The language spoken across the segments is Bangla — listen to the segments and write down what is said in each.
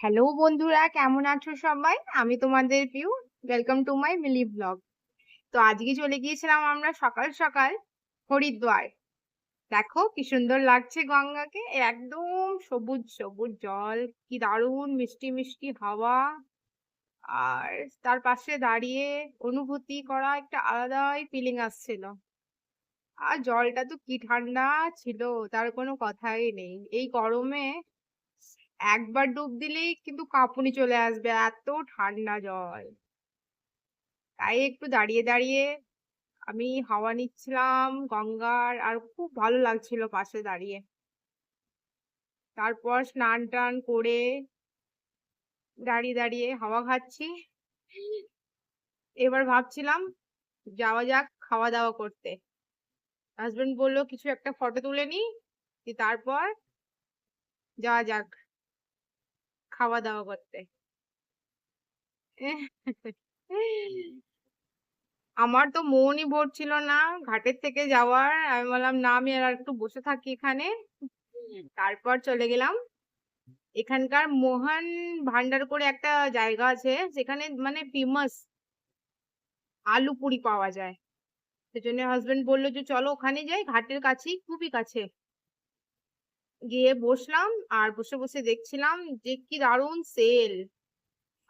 হ্যালো বন্ধুরা, কেমন আছো সবাই? আমি তোমাদের Piu. Welcome to my mini vlog. তো আজকে চলে গিয়েছিলাম আমরা সকাল সকাল হরিদ্বার। দেখো কি সুন্দর লাগছে গঙ্গাকে, একদম সবুজ সবুজ জল, কি দারুণ মিষ্টি মিষ্টি হাওয়া। আর তার পাশে দাঁড়িয়ে অনুভূতি করা একটা আলাদাই ফিলিং আসছিল। আর জলটা তো কি ঠান্ডা ছিল, তার কোনো কথাই নেই। এই গরমে একবার ডুব দিলেই কিন্তু কাঁপুনি চলে আসবে, এত ঠান্ডা জল। তাই একটু দাঁড়িয়ে দাঁড়িয়ে আমি হাওয়া নিচ্ছিলাম গঙ্গার, আর খুব ভালো লাগছিল পাশে দাঁড়িয়ে। তারপর স্নান টান করে দাঁড়িয়ে দাঁড়িয়ে হাওয়া খাচ্ছি। এবার ভাবছিলাম যাওয়া যাক খাওয়া দাওয়া করতে। হাজবেন্ড বললো কিছু একটা ফটো তুলে নি, তারপর যাওয়া যাক খাওয়া দাওয়া করতে। আমার তো মনই ভরছিল না ঘাটের থেকে যাওয়ার। আমি বললাম না, আমি আর একটু বসে থাকি এখানে। তারপর চলে গেলাম এখানকার মোহন ভান্ডার করে একটা জায়গা আছে, সেখানে মানে ফেমাস আলু পুরি পাওয়া যায়। সেজন্য হাজবেন্ড বললো যে চলো ওখানে যাই, ঘাটের কাছেই, খুবই কাছে। গিয়ে বসলাম, আর বসে বসে দেখছিলাম যে কি দারুণ সেল।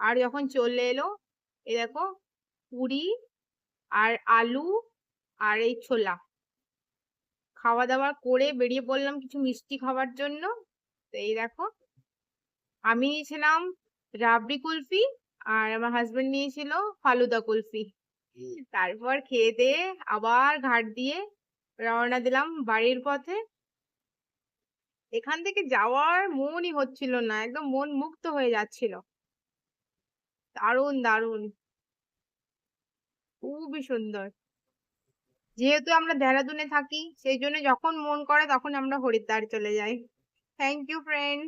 আর যখন চলে এলো, এই দেখো, পুরি আর আলু আর এই ছোলা, খাওয়া দাওয়া করে বেরিয়ে পড়লাম কিছু মিষ্টি খাওয়ার জন্য। তো এই দেখো, আমি নিয়েছিলাম রাবড়ি কুলফি, আর আমার হাজবেন্ড নিয়েছিল ফালুদা কুলফি। তারপর খেয়ে দিয়ে আবার ঘাট দিয়ে রওনা দিলাম বাড়ির পথে। এখান থেকে যাওয়ার মনই হচ্ছিল না, একদম মন মুক্ত হয়ে যাচ্ছিল। দারুণ দারুণ, খুবই সুন্দর। যেহেতু আমরা দেহরাদূনে থাকি, সেই জন্য যখন মন করে তখন আমরা হরিদ্বার চলে যাই। Thank you friends.